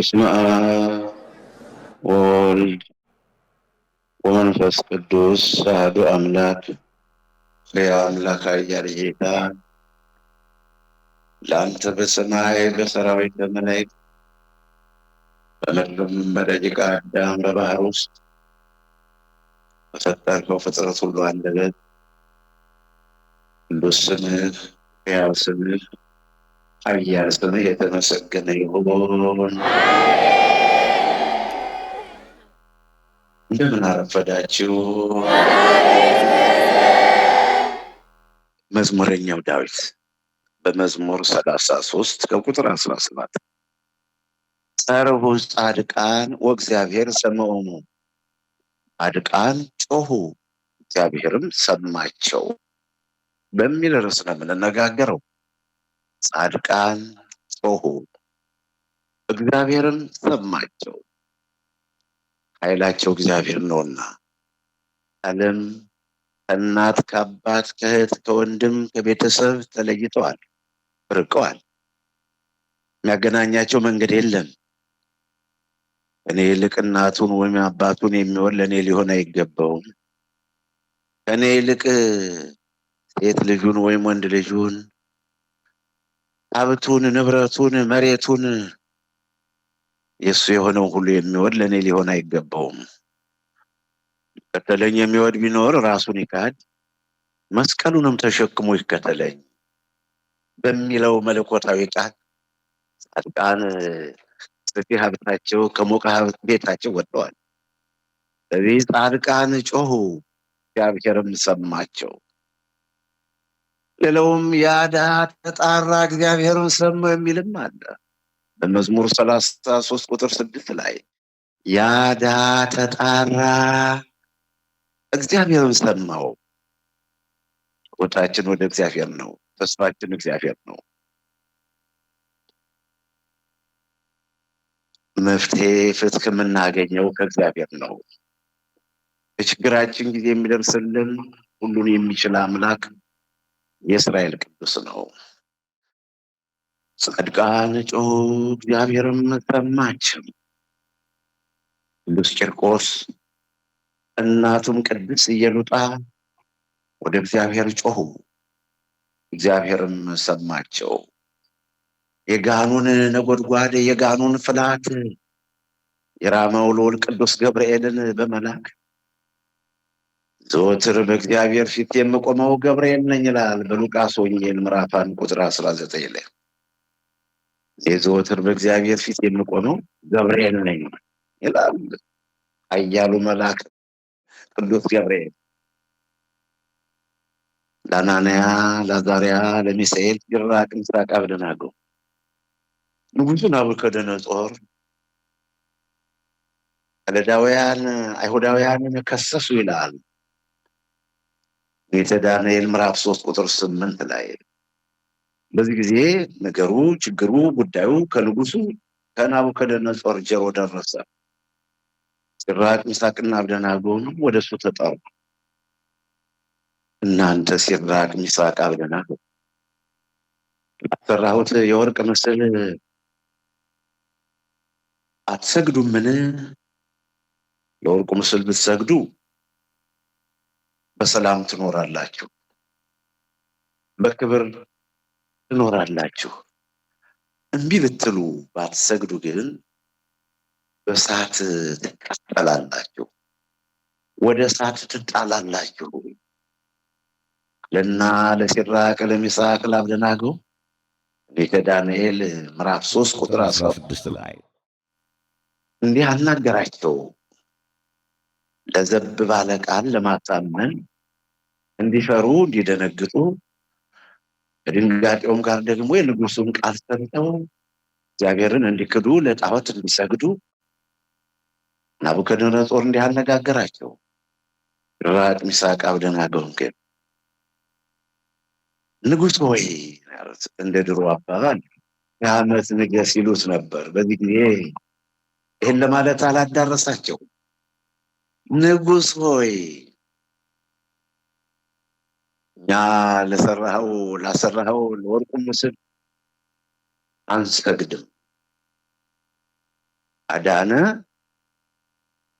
በስመ አብ ወወልድ ወመንፈስ ቅዱስ አሐዱ አምላክ ሕያው አምላክ ኃያል ጌታ ለአንተ በሰማይ በሰራዊት በመላእክት በምድርም በደቂቀ አዳም በባህር ውስጥ በፈጠርከው ፍጥረት ሁሉ አንደበት ቅዱስ ስምህ ሕያው ስምህ ኃያል ስምህ የተመሰገነ ይሁን። እንደምን አረፈዳችሁ። መዝሙረኛው ዳዊት በመዝሙር 33 ከቁጥር 17 ጸርሑ ጻድቃን ወእግዚአብሔር ሰምዖሙ፣ ጻድቃን ጮኹ እግዚአብሔርም ሰማቸው በሚል ርዕስ ነው የምንነጋገረው። ጻድቃን ጮኹ እግዚአብሔርም ሰማቸው፣ ኃይላቸው እግዚአብሔር ነውና። ዓለም ከእናት ከአባት ከእህት ከወንድም ከቤተሰብ ተለይተዋል፣ ርቀዋል። የሚያገናኛቸው መንገድ የለም። ከእኔ ይልቅ እናቱን ወይም አባቱን የሚወድ ለእኔ ሊሆን አይገባውም። ከእኔ ይልቅ ሴት ልጁን ወይም ወንድ ልጁን፣ ሀብቱን፣ ንብረቱን፣ መሬቱን የእሱ የሆነው ሁሉ የሚወድ ለእኔ ሊሆን አይገባውም። ይከተለኝ የሚወድ ቢኖር ራሱን ይካድ መስቀሉንም ተሸክሞ ይከተለኝ በሚለው መለኮታዊ ቃል ጻድቃን ሰፊ ሀብታቸው ከሞቀ ቤታቸው ወጥተዋል። ስለዚህ ጻድቃን ጮኹ እግዚአብሔርም ሰማቸው። ሌላውም ያ ድሃ ተጣራ እግዚአብሔርን ሰማው የሚልም አለ። በመዝሙር 33 ቁጥር 6 ላይ ያ ድሃ ተጣራ እግዚአብሔርን ሰማው። ጸሎታችን ወደ እግዚአብሔር ነው። ተስፋችን እግዚአብሔር ነው። መፍትሄ ፍትህ የምናገኘው ከእግዚአብሔር ነው። በችግራችን ጊዜ የሚደርስልን ሁሉን የሚችል አምላክ የእስራኤል ቅዱስ ነው። ጻድቃን ጮኹ እግዚአብሔርም ሰማቸው። ቅዱስ ቂርቆስ እናቱም ቅድስት ኢየሉጣ ወደ እግዚአብሔር ጮኹ እግዚአብሔርም ሰማቸው። የጋኑን ነጎድጓድ የጋኑን ፍላት የራማው ልዑል ቅዱስ ገብርኤልን በመላክ ዘወትር በእግዚአብሔር ፊት የምቆመው ገብርኤል ነኝ ይላል በሉቃስ ወንጌል ምዕራፍ 1 ቁጥር 19 ላይ። የዘወትር በእግዚአብሔር ፊት የምቆመው ገብርኤል ነኝ ይላል ኃያሉ መልአክ ቅዱስ ገብርኤል ለአናንያ ለአዛርያ ለሚሳኤል ሲድራቅ ሚሳቅ አብደናጎ ንጉሡ ናቡከደነፆር ከለዳውያን አይሁዳውያንን ከሰሱ ይላል ቤተ ዳንኤል ምዕራፍ 3 ቁጥር 8 ላይ። በዚህ ጊዜ ነገሩ ችግሩ ጉዳዩ ከንጉሡ ከናቡከደነፆር ጆሮ ደረሰ። ሲድራቅ ሚሳቅና አብደናጎም ወደ እሱ ተጠሩ። እናንተ ሲድራቅ ሚሳቅ አብደናጎ ላሰራሁት የወርቅ ምስል አትሰግዱምን? ለወርቁ ምስል ብትሰግዱ በሰላም ትኖራላችሁ፣ በክብር ትኖራላችሁ። እምቢ ብትሉ ባትሰግዱ ግን በእሳት ትቃጠላላችሁ፣ ወደ እሳት ትጣላላችሁ ለና ለሲድራቅ ለሚሳቅ ለአብደናጎ ቤተ ዳንኤል ምዕራፍ 3 ቁጥር 16 ላይ እንዲህ አናገራቸው። ለዘብ ባለ ቃል ለማሳመን እንዲፈሩ እንዲደነግጡ፣ ከድንጋጤውም ጋር ደግሞ የንጉሡን ቃል ሰምተው እግዚአብሔርን እንዲክዱ ለጣዖት እንዲሰግዱ ናቡከደነፆር እንዲህ አነጋገራቸው። ሲድራቅ ሚሳቅ አብደናጎን ግን ንጉሥ ሆይ እንደ ድሮ አባባል የዓመት ንገስ ይሉት ነበር። በዚህ ጊዜ ይህን ለማለት አላዳረሳቸው። ንጉሥ ሆይ እኛ ላሰራኸው ለወርቁ ምስል አንሰግድም፣ አዳነ።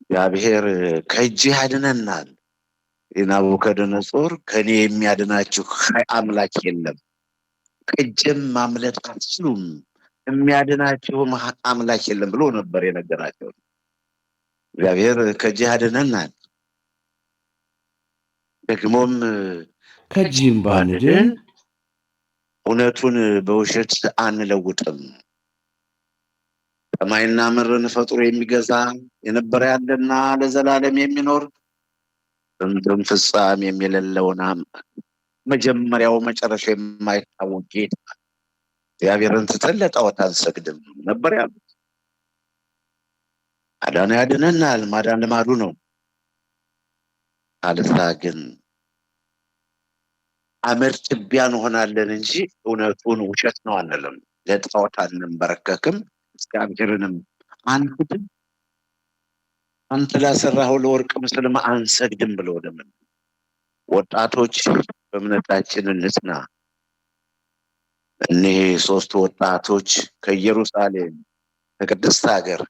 እግዚአብሔር ከእጅህ ያድነናል። የናቡከደነጾር ከኔ የሚያድናችሁ አምላክ የለም፣ ከእጄም ማምለጥ አትችሉም፣ የሚያድናችሁም አምላክ የለም ብሎ ነበር የነገራቸው። እግዚአብሔር ከእጅህ ያድነናል፣ ደግሞም ከእጅህም ባንድን እውነቱን በውሸት አንለውጥም። ሰማይና ምድርን ፈጥሮ የሚገዛ የነበረ ያለና ለዘላለም የሚኖር ጥንትም ፍጻሜ የሌለውን መጀመሪያው መጨረሻ የማይታወቅ ጌታ እግዚአብሔርን ትተን ለጣዖት አንሰግድም ነበር ያሉት። አዳነ ያድነናል፣ ማዳን ልማዱ ነው። አለዛ ግን አመድ ትቢያ እንሆናለን እንጂ እውነቱን ውሸት ነው አንልም። ለጣዖት አንንበረከክም፣ እግዚአብሔርንም አንክድም፣ አንተ ላሰራኸው ለወርቅ ምስልም አንሰግድም ብሎ ደምን። ወጣቶች በእምነታችን እንጽና። እኒህ ሶስቱ ወጣቶች ከኢየሩሳሌም ከቅድስት ሀገር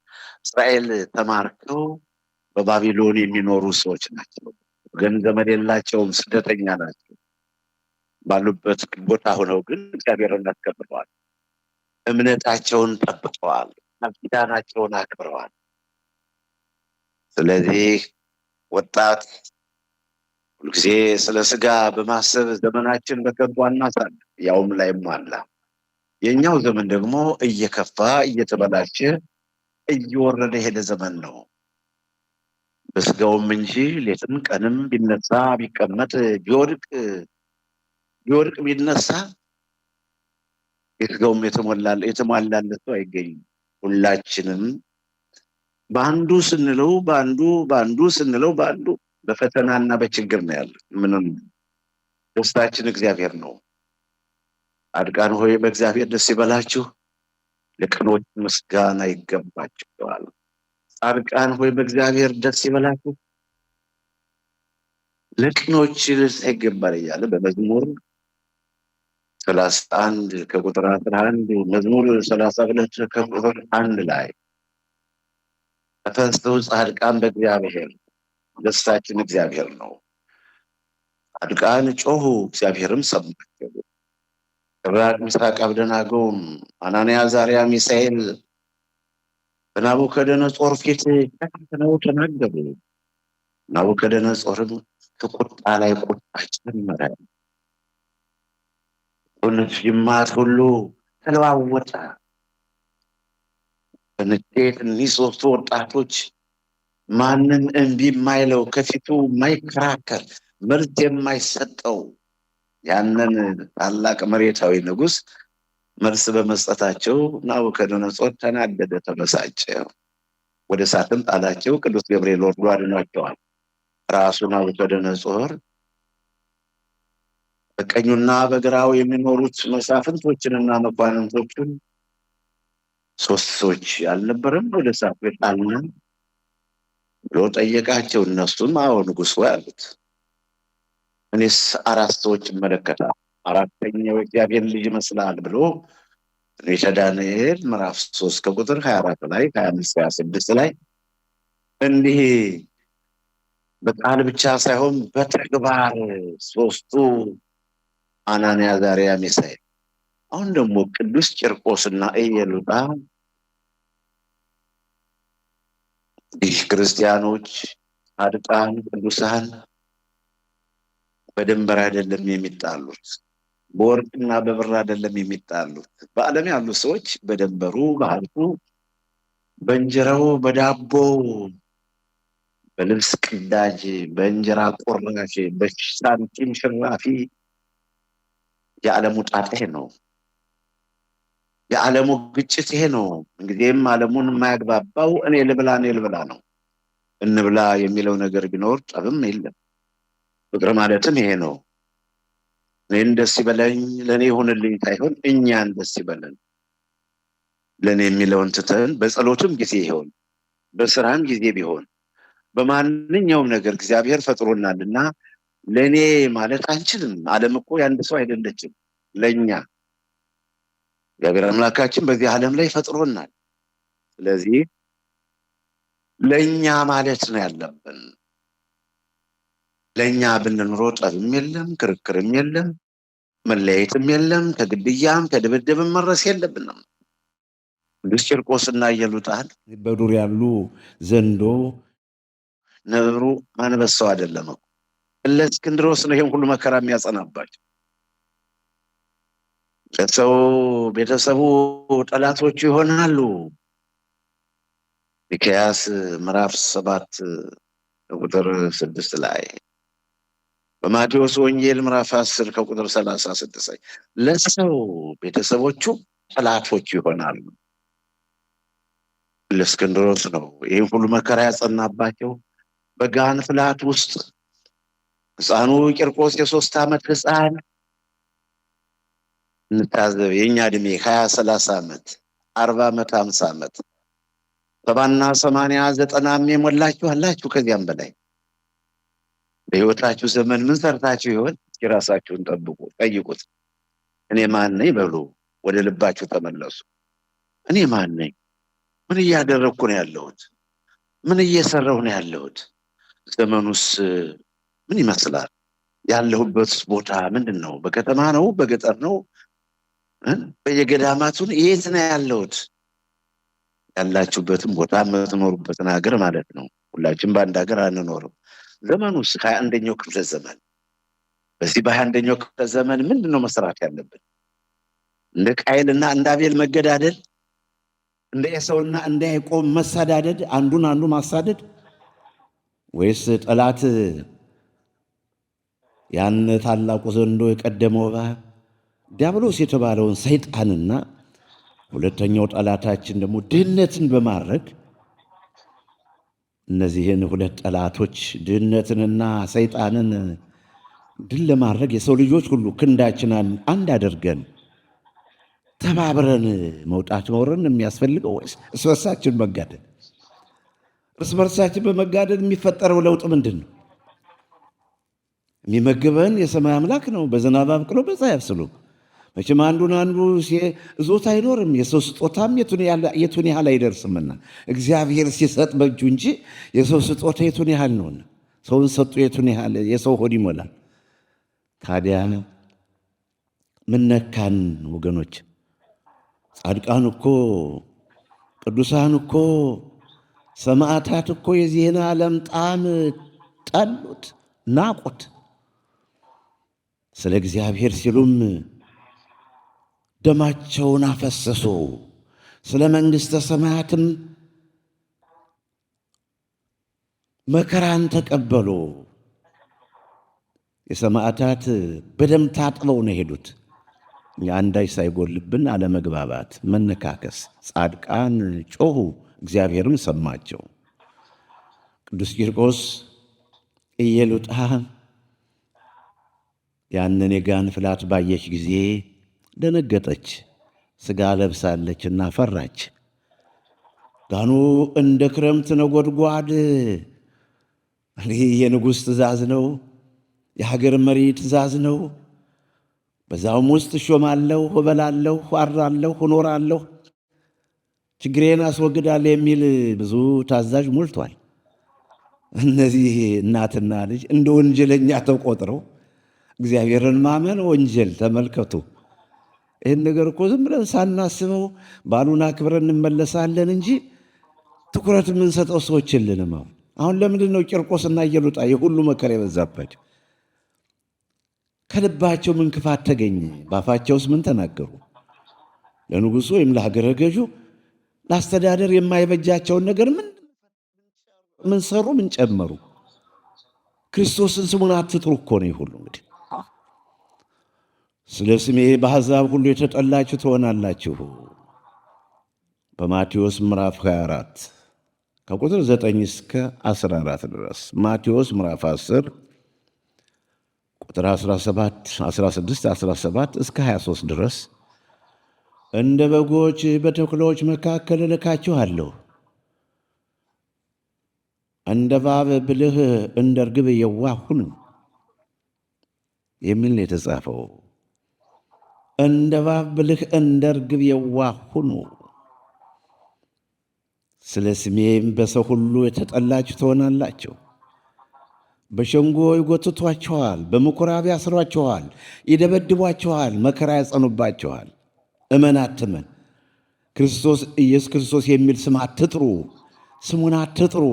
እስራኤል ተማርከው በባቢሎን የሚኖሩ ሰዎች ናቸው። ግን ዘመድ የላቸውም፣ ስደተኛ ናቸው። ባሉበት ቦታ ሆነው ግን እግዚአብሔርን አስከብረዋል። እምነታቸውን ጠብቀዋል። ኪዳናቸውን አክብረዋል። ስለዚህ ወጣት ሁልጊዜ ስለ ስጋ በማሰብ ዘመናችን በከንቱ አናሳልፍ፣ ያውም ላይም አላ። የኛው ዘመን ደግሞ እየከፋ እየተበላሸ እየወረደ የሄደ ዘመን ነው። በስጋውም እንጂ ሌትም ቀንም ቢነሳ ቢቀመጥ ቢወድቅ ቢነሳ የስጋውም የተሟላለት ሰው አይገኝም። ሁላችንም በአንዱ ስንለው በአንዱ ስንለው በአንዱ በፈተናና በችግር ነው ያለ። ምንም ደስታችን እግዚአብሔር ነው። ጻድቃን ሆይ በእግዚአብሔር ደስ ይበላችሁ፣ ለቅኖች ምስጋና ይገባችኋል። ጻድቃን ሆይ በእግዚአብሔር ደስ ይበላችሁ፣ ለቅኖች ደስታ ይገባል እያለ በመዝሙር 31 ከቁጥር 11 መዝሙር 32 ከቁጥር 1 ላይ ተፈሥተው ጻድቃን በእግዚአብሔር፣ ደስታችን እግዚአብሔር ነው። ጻድቃን ጮሁ፣ እግዚአብሔርም ሰማቸው። ሲድራቅ ሚሳቅ አብደናጎም አናንያ አዛርያ ሚሳኤል በናቡከደነጾር ፊት ተፈትነው ተናገሩ። ናቡከደነጾርም ከቁጣ ላይ ቁጣ ጨመረ። ጅማት ሁሉ ተለዋወጠ። በንዴት እኒህ ሶስቱ ወጣቶች ማንም እምቢ የማይለው ከፊቱ የማይከራከር ምርት የማይሰጠው ያንን ታላቅ መሬታዊ ንጉሥ መልስ በመስጠታቸው ናቡከደነጾር ተናደደ፣ ተበሳጨ። ወደ እሳትም ጣላቸው። ቅዱስ ገብርኤል ወርዶ አድኗቸዋል። ራሱ ናቡከደነጾር በቀኙና በግራው የሚኖሩት መሳፍንቶችንና መኳንንቶችን ሶስት ሰዎች አልነበረም ወደ እሳት የጣልን ብሎ ጠየቃቸው። እነሱም አዎ ንጉሥ ሆይ አሉት። እኔስ አራት ሰዎች እመለከታለሁ፣ አራተኛው እግዚአብሔር ልጅ ይመስላል ብሎ ትንቢተ ዳንኤል ምዕራፍ 3 ከቁጥር 24 ላይ 25 26 ላይ እንዲህ በቃል ብቻ ሳይሆን በተግባር ሶስቱ አናንያ አዛርያ ሚሳኤል። አሁን ደግሞ ቅዱስ ቂርቆስና ኢየሉጣ ይህ ክርስቲያኖች ጻድቃን ቅዱሳን በድንበር አይደለም የሚጣሉት፣ በወርቅና በብር አይደለም የሚጣሉት። በዓለም ያሉ ሰዎች በድንበሩ፣ በሀብቱ፣ በእንጀራው፣ በዳቦው፣ በልብስ ቅዳጅ፣ በእንጀራ ቁራሽ፣ በሳንቲም ሽራፊ የዓለሙ ጣጣ ይሄ ነው። የዓለሙ ግጭት ይሄ ነው። እንግዲህም ዓለሙን የማያግባባው እኔ ልብላ ነው። እንብላ የሚለው ነገር ቢኖር ጠብም የለም። ፍቅር ማለትም ይሄ ነው። እኔን ደስ ይበለኝ፣ ለእኔ ይሁንልኝ ሳይሆን እኛን ደስ ይበለን። ለእኔ የሚለውን ትተን በጸሎትም ጊዜ ይሆን በስራም ጊዜ ቢሆን በማንኛውም ነገር እግዚአብሔር ፈጥሮናልና ለእኔ ማለት አንችልም። ዓለም እኮ የአንድ ሰው አይደለችም። ለእኛ እግዚአብሔር አምላካችን በዚህ ዓለም ላይ ፈጥሮናል። ስለዚህ ለእኛ ማለት ነው ያለብን። ለእኛ ብንኖሮ ጠብም የለም፣ ክርክርም የለም፣ መለያየትም የለም፣ ከግድያም ከድብድብም መድረስ የለብንም። ቅዱስ ቂርቆስና ኢየሉጣን በዱር ያሉ ዘንዶ ነብሩ አንበሳው አይደለም እኮ እለእስክንድሮስ ነው ይሄን ሁሉ መከራ የሚያጸናባቸው። ለሰው ቤተሰቡ ጠላቶቹ ይሆናሉ። ሚክያስ ምዕራፍ 7 ቁጥር 6 ላይ፣ በማቴዎስ ወንጌል ምዕራፍ 10 ከቁጥር 36 ለሰው ቤተሰቦቹ ጠላቶቹ ይሆናሉ። እለእስክንድሮስ ነው ይህን ሁሉ መከራ ያጸናባቸው። በጋን ፍላት ውስጥ ሕፃኑ ቂርቆስ የ3 ዓመት ሕፃን እንታዘብ። የእኛ ዕድሜ 20-30 ዓመት 40 ዓመት 50 ዓመት 70 80 90 የሞላችሁ አላችሁ። ከዚያም በላይ በሕይወታችሁ ዘመን ምን ሰርታችሁ ይሆን? የራሳችሁን ጠብቁ፣ ጠይቁት። እኔ ማን ነኝ በሉ። ወደ ልባችሁ ተመለሱ። እኔ ማን ነኝ? ምን እያደረግኩ ነው ያለሁት? ምን እየሰራሁ ነው ያለሁት? ዘመኑስ ምን ይመስላል? ያለሁበት ቦታ ምንድን ነው? በከተማ ነው? በገጠር ነው? በየገዳማቱን የት ነው ያለሁት? ያላችሁበትን ቦታ የምትኖሩበትን ሀገር ማለት ነው። ሁላችን በአንድ ሀገር አንኖርም። ዘመኑስ 21ኛው ክፍለ ዘመን። በዚህ በ21ኛው ክፍለ ዘመን ምንድን ነው መስራት ያለብን? እንደ ቃየልና እንደ አቤል መገዳደል፣ እንደ ኤሳውና እንደ ያዕቆብ መሳዳደድ፣ አንዱን አንዱ ማሳደድ፣ ወይስ ጠላት ያን ታላቁ ዘንዶ የቀደመው እባብ ዲያብሎስ የተባለውን ሰይጣንና ሁለተኛው ጠላታችን ደግሞ ድህነትን በማድረግ እነዚህን ሁለት ጠላቶች ድህነትንና ሰይጣንን ድል ለማድረግ የሰው ልጆች ሁሉ ክንዳችን አንድ አድርገን ተባብረን መውጣት መውረን የሚያስፈልገው ወይስ እርስ በርሳችን መጋደል? እርስ በርሳችን በመጋደል የሚፈጠረው ለውጥ ምንድን ነው? የሚመግበን የሰማይ አምላክ ነው። በዝናብ አብቅሎ በፀሐይ አብስሎ። መቼም አንዱን አንዱ እዞት አይኖርም። የሰው ስጦታም የቱን ያህል አይደርስምና እግዚአብሔር ሲሰጥ በእጁ እንጂ የሰው ስጦታ የቱን ያህል ነውና ሰውን ሰጡ የቱን ያህል የሰው ሆድ ይሞላል። ታዲያ ምን ነካን ወገኖች? ጻድቃን እኮ ቅዱሳን እኮ ሰማዕታት እኮ የዚህን ዓለም ጣዕም ጠሉት፣ ናቁት። ስለ እግዚአብሔር ሲሉም ደማቸውን አፈሰሱ። ስለ መንግሥተ ሰማያትም መከራን ተቀበሉ። የሰማዕታት በደም ታጥበው ነው የሄዱት። አንዳች ሳይጎልብን አለመግባባት፣ መነካከስ። ጻድቃን ጮኹ፣ እግዚአብሔርም ሰማቸው። ቅዱስ ቂርቆስ ኢየሉጣ ያንን የጋን ፍላት ባየች ጊዜ ደነገጠች፣ ሥጋ ለብሳለችና ፈራች። ጋኑ እንደ ክረምት ነጎድጓድ፣ ይህ የንጉሥ ትእዛዝ ነው፣ የሀገር መሪ ትእዛዝ ነው። በዛውም ውስጥ እሾማለሁ፣ እበላለሁ፣ አድራለሁ፣ እኖራለሁ፣ ችግሬን አስወግዳለሁ የሚል ብዙ ታዛዥ ሞልቷል። እነዚህ እናትና ልጅ እንደ ወንጀለኛ ተቆጥረው እግዚአብሔርን ማመን ወንጀል። ተመልከቱ። ይህን ነገር እኮ ዝም ብለን ሳናስበው ባሉን አክብረን እንመለሳለን እንጂ ትኩረት የምንሰጠው ሰዎች የለንም። አሁን ለምንድን ነው ቂርቆስና ኢየሉጣ የሁሉ መከራ የበዛባቸው? ከልባቸው ምን ክፋት ተገኘ? በአፋቸውስ ምን ተናገሩ? ለንጉሡ ወይም ለሀገረ ገዡ ለአስተዳደር የማይበጃቸውን ነገር ምን ሰሩ? ምን ጨመሩ? ክርስቶስን ስሙን አትጥሩ እኮ ነው ይሁሉ። እንግዲህ ስለ ስሜ በአሕዛብ ሁሉ የተጠላችሁ ትሆናላችሁ። በማቴዎስ ምዕራፍ 24 ከቁጥር 9 እስከ 14 ድረስ። ማቴዎስ ምዕራፍ 10 ቁጥር 16፣ 17 እስከ 23 ድረስ። እንደ በጎች በተኩላዎች መካከል እልካችኋለሁ፣ እንደ እባብ ብልህ እንደ ርግብ የዋህ ሁኑ የሚል ነው የተጻፈው። እንደ እባብ ብልህ እንደ ርግብ የዋህ ሁኑ። ስለ ስሜም በሰው ሁሉ የተጠላችሁ ትሆናላችሁ። በሸንጎ ይጎትቷችኋል፣ በምኵራብ ያስሯችኋል፣ ይደበድቧችኋል፣ መከራ ያጸኑባችኋል። እመን አትመን ኢየሱስ ክርስቶስ የሚል ስም አትጥሩ፣ ስሙን አትጥሩ፣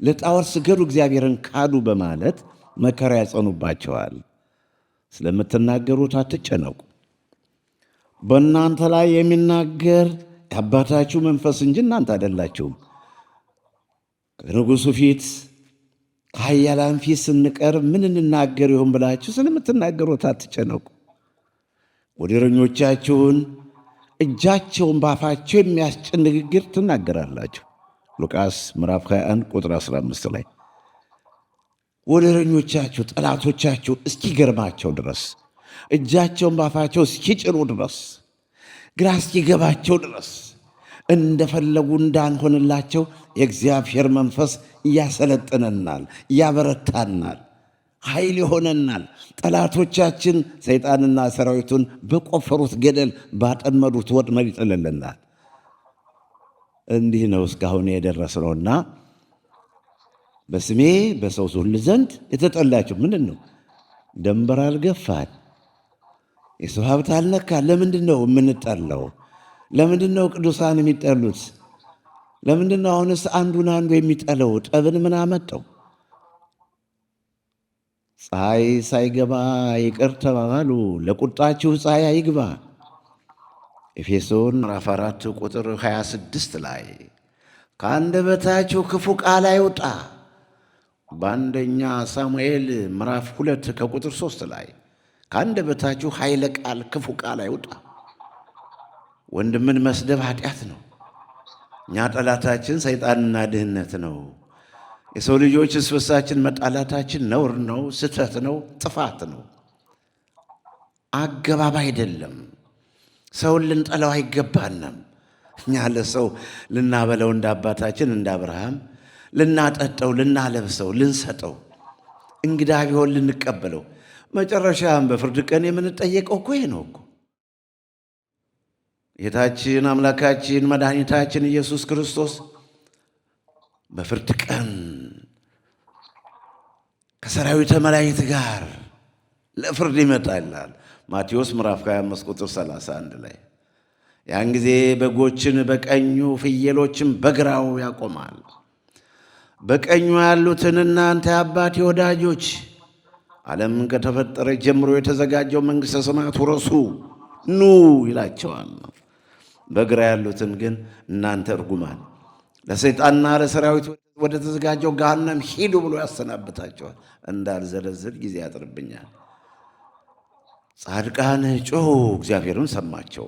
ለጣዖት ስገዱ፣ እግዚአብሔርን ካዱ በማለት መከራ ያጸኑባችኋል። ስለምትናገሩት አትጨነቁ። በእናንተ ላይ የሚናገር የአባታችሁ መንፈስ እንጂ እናንተ አይደላችሁም። ከንጉሡ ፊት ከኃያላን ፊት ስንቀርብ ምን እንናገር ይሆን ብላችሁ ስለምትናገሩት አትጨነቁ። ወደረኞቻችሁን እጃቸውን ባፋቸው የሚያስጭን ንግግር ትናገራላችሁ። ሉቃስ ምዕራፍ 21 ቁጥር 15 ላይ ወደረኞቻችሁ ጠላቶቻችሁ እስኪገርማቸው ድረስ እጃቸውን ባፋቸው እስኪጭኑ ድረስ ግራ እስኪገባቸው ድረስ እንደፈለጉ እንዳንሆንላቸው የእግዚአብሔር መንፈስ እያሰለጥነናል፣ እያበረታናል፣ ኃይል ይሆነናል። ጠላቶቻችን ሰይጣንና ሰራዊቱን በቆፈሩት ገደል ባጠመዱት ወጥመድ ይጥልልናል። እንዲህ ነው እስካሁን የደረስነውና በስሜ በሰው ሁሉ ዘንድ የተጠላችሁ ምንድን ነው? ደንበር አልገፋን፣ የሰው ሀብት አልነካን። ለምንድን ነው የምንጠላው? ለምንድን ነው ቅዱሳን የሚጠሉት? ለምንድን ነው አሁንስ አንዱን አንዱ የሚጠለው? ጠብን ምን አመጣው? ፀሐይ ሳይገባ ይቅር ተባባሉ፣ ለቁጣችሁ ፀሐይ አይግባ። ኤፌሶን ምዕራፍ 4 ቁጥር 26 ላይ ከአንደበታችሁ ክፉ ቃል አይውጣ። በአንደኛ ሳሙኤል ምዕራፍ 2 ከቁጥር 3 ላይ ከአንደበታችሁ ኃይለ ቃል ክፉ ቃል አይውጣ። ወንድምን መስደብ ኃጢአት ነው። እኛ ጠላታችን ሰይጣንና ድህነት ነው። የሰው ልጆች እርስ በርሳችን መጣላታችን ነውር ነው፣ ስህተት ነው፣ ጥፋት ነው፣ አገባብ አይደለም። ሰውን ልንጠላው አይገባንም። እኛ ለሰው ልናበለው እንደ አባታችን እንደ አብርሃም ልናጠጠው፣ ልናለብሰው፣ ልንሰጠው፣ እንግዳ ቢሆን ልንቀበለው፣ መጨረሻም በፍርድ ቀን የምንጠየቀው እኮ ይሄ ነው እኮ። ጌታችን አምላካችን መድኃኒታችን ኢየሱስ ክርስቶስ በፍርድ ቀን ከሰራዊተ መላእክት ጋር ለፍርድ ይመጣል። ማቴዎስ ምዕራፍ 25 ቁጥር 31 ላይ ያን ጊዜ በጎችን በቀኙ ፍየሎችን በግራው ያቆማል። በቀኙ ያሉትን እናንተ የአባቴ ወዳጆች ዓለም ከተፈጠረ ጀምሮ የተዘጋጀው መንግሥተ ሰማያት ውረሱ ኑ ይላቸዋል። በግራ ያሉትን ግን እናንተ እርጉማን ለሰይጣንና ለሰራዊት ወደ ተዘጋጀው ገሃነም ሂዱ ብሎ ያሰናብታቸዋል። እንዳልዘረዝር ጊዜ ያጥርብኛል። ጻድቃን ጮኹ፣ እግዚአብሔርን ሰማቸው።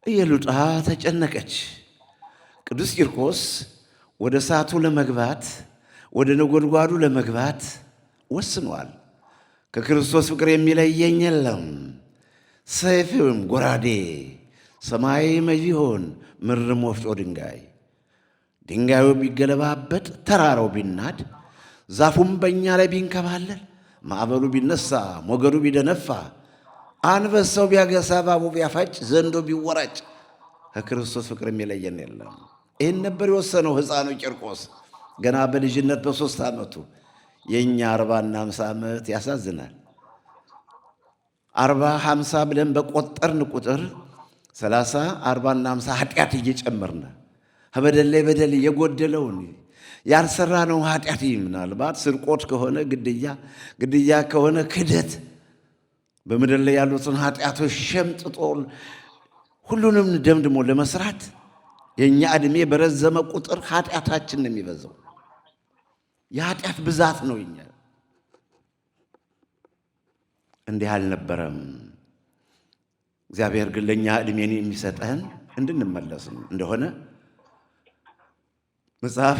ኢየሉጣ ተጨነቀች። ቅዱስ ቂርቆስ ወደ እሳቱ ለመግባት ወደ ነጎድጓዱ ለመግባት ወስኗል። ከክርስቶስ ፍቅር የሚለየኝ የለም። ሰይፍም ጎራዴ፣ ሰማይ መዥ ቢሆን ምድርም ወፍጮ ድንጋይ፣ ድንጋዩ ቢገለባበጥ ተራራው ቢናድ፣ ዛፉም በእኛ ላይ ቢንከባለል፣ ማዕበሉ ቢነሳ ሞገዱ ቢደነፋ፣ አንበሳው ቢያገሳ እባቡ ቢያፋጭ፣ ዘንዶ ቢወራጭ ከክርስቶስ ፍቅር የሚለየን የለም። ይህን ነበር የወሰነው ሕፃኑ ቂርቆስ ገና በልጅነት በ3 ዓመቱ። የእኛ 40 እና 50 ዓመት ያሳዝናል። 40 50 ብለን በቆጠርን ቁጥር 30 40 እና 50 ኃጢአት እየጨመርን ከበደል ላይ በደል እየጎደለውን ያልሰራነው ኃጢአት፣ ምናልባት ስርቆት ከሆነ ግድያ ከሆነ ክደት፣ በምድር ላይ ያሉትን ኃጢአቶች ሸምጥጦ ሁሉንም ደምድሞ ለመስራት የእኛ ዕድሜ በረዘመ ቁጥር ኃጢአታችን ነው የሚበዛው። የኃጢአት ብዛት ነው። እኛ እንዲህ አልነበረም። እግዚአብሔር ግን ለእኛ ዕድሜን የሚሰጠን እንድንመለስ እንደሆነ መጽሐፍ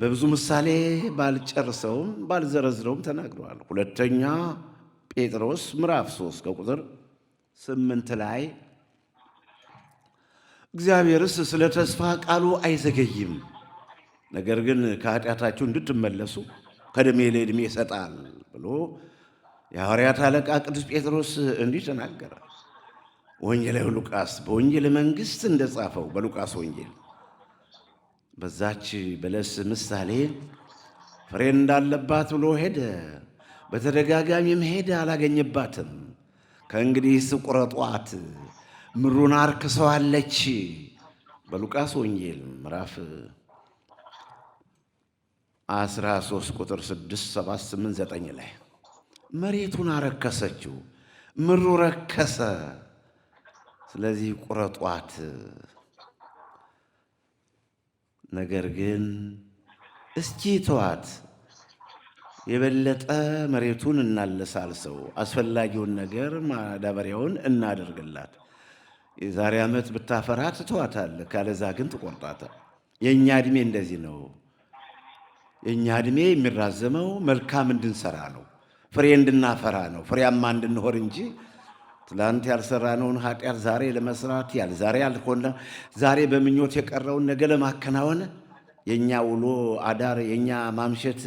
በብዙ ምሳሌ ባልጨርሰውም ባልዘረዝረውም ተናግረዋል። ሁለተኛ ጴጥሮስ ምዕራፍ 3 ከቁጥር 8 ላይ እግዚአብሔርስ ስለ ተስፋ ቃሉ አይዘገይም፣ ነገር ግን ከኃጢአታችሁ እንድትመለሱ ከዕድሜ ለዕድሜ ይሰጣል ብሎ የሐዋርያት አለቃ ቅዱስ ጴጥሮስ እንዲህ ተናገረ። ወንጌላዊ ሉቃስ በወንጌል መንግሥት እንደጻፈው በሉቃስ ወንጌል በዛች በለስ ምሳሌ ፍሬ እንዳለባት ብሎ ሄደ። በተደጋጋሚም ሄደ፣ አላገኘባትም። ከእንግዲህስ ቁረጧት፣ ምድሩን አርክሰዋለች። በሉቃስ ወንጌል ምዕራፍ 13 ቁጥር 6፣ 7፣ 8፣ 9 ላይ መሬቱን አረከሰችው፣ ምድሩ ረከሰ። ስለዚህ ቁረጧት። ነገር ግን እስኪ ተዋት፣ የበለጠ መሬቱን እናለሳልሰው፣ አስፈላጊውን ነገር ማዳበሪያውን እናደርግላት። የዛሬ ዓመት ብታፈራ ትተዋታለህ፣ ካለዛ ግን ትቆርጣታል። የእኛ ዕድሜ እንደዚህ ነው። የእኛ ዕድሜ የሚራዘመው መልካም እንድንሰራ ነው፣ ፍሬ እንድናፈራ ነው፣ ፍሬያማ እንድንሆን እንጂ ትላንት ያልሰራነውን ኃጢአት ዛሬ ለመስራት ዛሬ ያልሆነ ዛሬ በምኞት የቀረውን ነገ ለማከናወን የእኛ ውሎ አዳር፣ የእኛ ማምሸት፣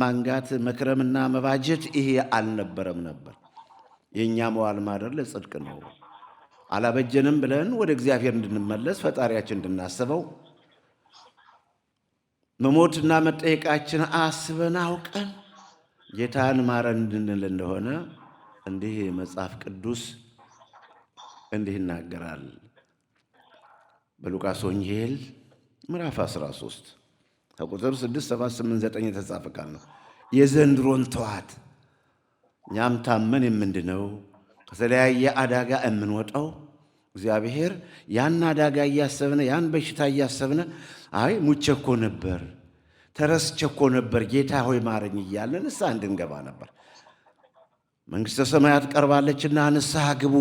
ማንጋት፣ መክረምና መባጀት ይሄ አልነበረም ነበር። የእኛ መዋል ማደር ለጽድቅ ነው። አላበጀንም ብለን ወደ እግዚአብሔር እንድንመለስ ፈጣሪያችን እንድናስበው መሞትና መጠየቃችን አስበን አውቀን ጌታን ማረን እንድንል እንደሆነ እንዲህ መጽሐፍ ቅዱስ እንዲህ ይናገራል። በሉቃስ ወንጌል ምዕራፍ 13 ከቁጥር 6፣ 7፣ 8፣ 9 የተጻፈ ቃል ነው። የዘንድሮን ተዋት። እኛም ታመን የምንድነው ከተለያየ አዳጋ የምንወጣው እግዚአብሔር ያን አዳጋ እያሰብነ ያን በሽታ እያሰብነ አይ ሙቼ እኮ ነበር፣ ተረስቼ እኮ ነበር፣ ጌታ ሆይ ማረኝ እያለን ንስሐ እንድንገባ ነበር። መንግሥተ ሰማያት ቀርባለችና ንስሐ ግቡ።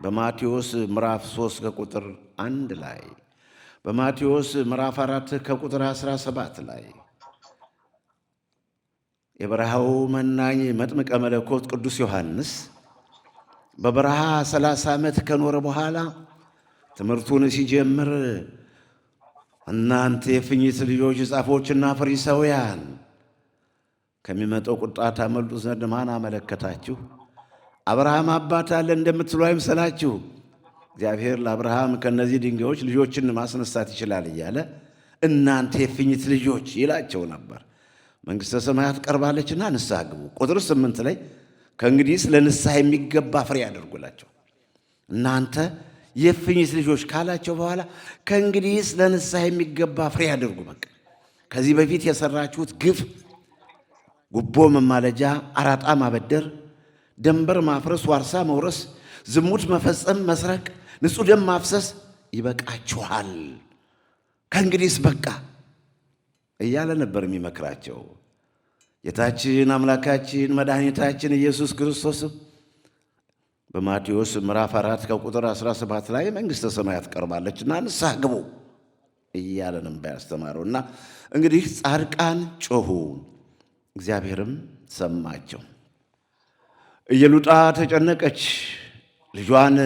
በማቴዎስ ምዕራፍ 3 ከቁጥር 1 ላይ፣ በማቴዎስ ምዕራፍ 4 ከቁጥር 17 ላይ የበረሃው መናኝ መጥምቀ መለኮት ቅዱስ ዮሐንስ በበረሃ 30 ዓመት ከኖረ በኋላ ትምህርቱን ሲጀምር እናንተ የእፉኝት ልጆች ጻፎችና ፈሪሳውያን ከሚመጣው ቁጣ ታመልጡ ዘንድ ማን አመለከታችሁ? አብርሃም አባት አለ እንደምትሉ አይምሰላችሁ። እግዚአብሔር ለአብርሃም ከነዚህ ድንጋዮች ልጆችን ማስነሳት ይችላል እያለ እናንተ የእፉኝት ልጆች ይላቸው ነበር። መንግሥተ ሰማያት ቀርባለችና ንስሐ ግቡ። ቁጥር 8 ላይ ከእንግዲህ ስለ ንስሐ የሚገባ ፍሬ ያደርጉላቸው። እናንተ የእፉኝት ልጆች ካላቸው በኋላ ከእንግዲህ ስለ ንስሐ የሚገባ ፍሬ ያደርጉ። በቃ ከዚህ በፊት የሰራችሁት ግፍ፣ ጉቦ መማለጃ፣ አራጣ ማበደር፣ ደንበር ማፍረስ፣ ዋርሳ መውረስ፣ ዝሙት መፈጸም፣ መስረቅ፣ ንጹሕ ደም ማፍሰስ ይበቃችኋል፣ ከእንግዲህስ በቃ እያለ ነበር የሚመክራቸው። ጌታችን አምላካችን መድኃኒታችን ኢየሱስ ክርስቶስም በማቴዎስ ምዕራፍ 4 ከቁጥር 17 ላይ መንግሥተ ሰማያት ቀርባለችና ንስሐ ግቡ እያለ ነበር ያስተማረው። እና እንግዲህ ጻድቃን ጮኹ፣ እግዚአብሔርም ሰማቸው። ኢየሉጣ ተጨነቀች፣ ልጇን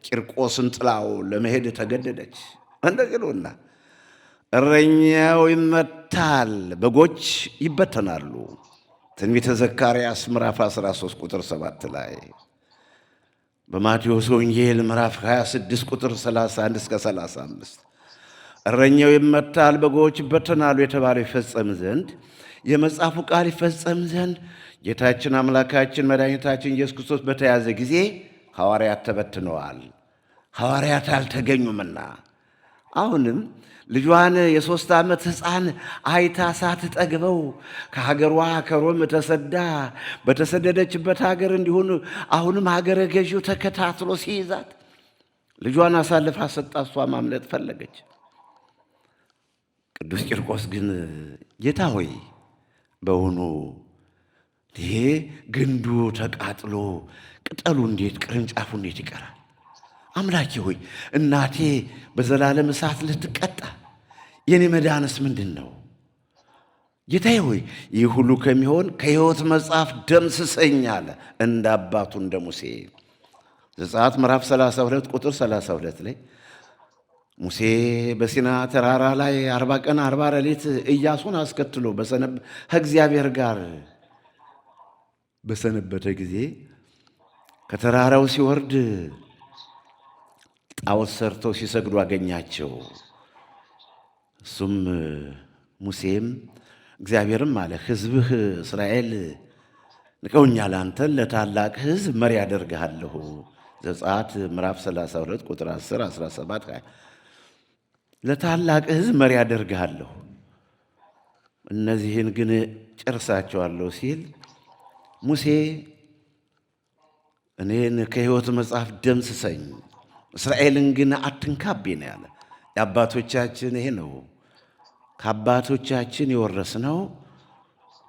ቂርቆስን ጥላው ለመሄድ ተገደደች። እንደገሉና እረኛው ይመታል፣ በጎች ይበተናሉ። ትንቢተ ዘካርያስ ምዕራፍ 13 ቁጥር 7 ላይ፣ በማቴዎስ ወንጌል ምዕራፍ 26 ቁጥር 31 እስከ 35 እረኛው ይመታል፣ በጎች ይበተናሉ የተባለው ይፈጸም ዘንድ የመጽሐፉ ቃል ይፈጸም ዘንድ ጌታችን አምላካችን መድኃኒታችን ኢየሱስ ክርስቶስ በተያዘ ጊዜ ሐዋርያት ተበትነዋል፣ ሐዋርያት አልተገኙምና አሁንም ልጇን የ3 ዓመት ሕፃን አይታ ሳትጠግበው ከሀገሯ ከሮም ተሰዳ በተሰደደችበት ሀገር እንዲሆን አሁንም ሀገረ ገዢው ተከታትሎ ሲይዛት ልጇን አሳልፋ ሰጣ። እሷ ማምለጥ ፈለገች። ቅዱስ ቂርቆስ ግን ጌታ ሆይ በውኑ ይሄ ግንዱ ተቃጥሎ ቅጠሉ እንዴት ቅርንጫፉ እንዴት ይቀራል? አምላኬ ሆይ እናቴ በዘላለም እሳት ልትቀጣ የኔ መዳንስ ምንድን ነው? ጌታዬ ሆይ ይህ ሁሉ ከሚሆን ከሕይወት መጽሐፍ ደምስሰኝ አለ፣ እንደ አባቱ እንደ ሙሴ። ዘጸአት ምዕራፍ 32 ቁጥር 32 ላይ ሙሴ በሲና ተራራ ላይ 40 ቀን 40 ሌሊት ኢያሱን አስከትሎ ከእግዚአብሔር ጋር በሰነበተ ጊዜ ከተራራው ሲወርድ ጣዖት ሰርተው ሲሰግዱ አገኛቸው። እሱም ሙሴም እግዚአብሔርም አለ ሕዝብህ እስራኤል ንቀውኛል፣ አንተን ለታላቅ ሕዝብ መሪ አደርግሃለሁ። ዘጸአት ምዕራፍ 32 ቁጥር 10፣ 17፣ 20 ለታላቅ ሕዝብ መሪ አደርግሃለሁ፣ እነዚህን ግን ጨርሳቸዋለሁ ሲል ሙሴ እኔን ከሕይወት መጽሐፍ ደምስሰኝ፣ እስራኤልን ግን አትንካብኝ ነው ያለ። የአባቶቻችን ይሄ ነው፣ ከአባቶቻችን የወረስነው።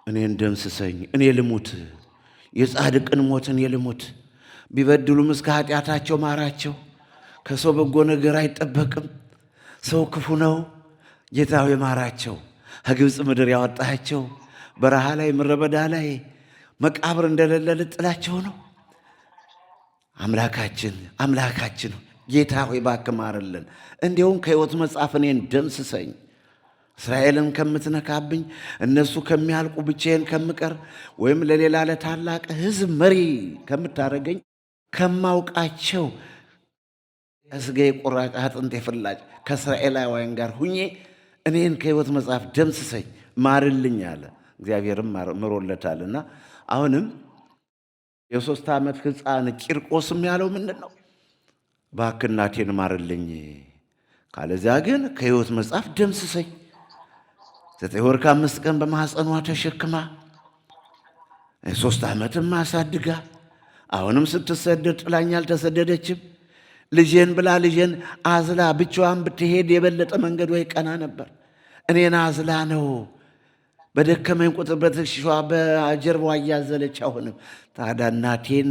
እኔን ደምስሰኝ፣ እኔ ልሙት፣ የጻድቅን ሞት እኔ ልሙት። ቢበድሉም እስከ ኃጢአታቸው ማራቸው። ከሰው በጎ ነገር አይጠበቅም። ሰው ክፉ ነው፣ ጌታ ሆይ ማራቸው። ከግብፅ ምድር ያወጣቸው በረሃ ላይ ምድረ በዳ ላይ መቃብር እንደሌለ ልጥላቸው ነው። አምላካችን ጌታ ሆይ እባክህ ማርልን፣ እንዲሁም ከሕይወት መጽሐፍ እኔን ደምስሰኝ፣ እስራኤልን ከምትነካብኝ፣ እነሱ ከሚያልቁ ብቻዬን ከምቀር፣ ወይም ለሌላ ለታላቅ ሕዝብ መሪ ከምታደርገኝ፣ ከማውቃቸው ከሥጋዬ ቁራጭ አጥንቴ ፍላጭ ከእስራኤላውያን ጋር ሁኜ እኔን ከሕይወት መጽሐፍ ደምስሰኝ ማርልኝ አለ። እግዚአብሔርም ምሮለታልና አሁንም የ3 ዓመት ሕፃን ቂርቆስም ያለው ምንድን ነው? እባክህ እናቴን ማርልኝ፣ ካለዚያ ግን ከሕይወት መጽሐፍ ደምስሰኝ። 9 ወር ከ5 ቀን በማኅፀኗ ተሸክማ 3 ዓመትም አሳድጋ አሁንም ስትሰደድ ጥላኝ አልተሰደደችም። ልጄን ብላ ልጄን አዝላ ብቻዋን ብትሄድ የበለጠ መንገዷ ይቀና ነበር። እኔን አዝላ ነው በደከመኝ ቁጥር በትከሻዋ በጀርባዋ እያዘለች። አሁንም ታዲያ እናቴን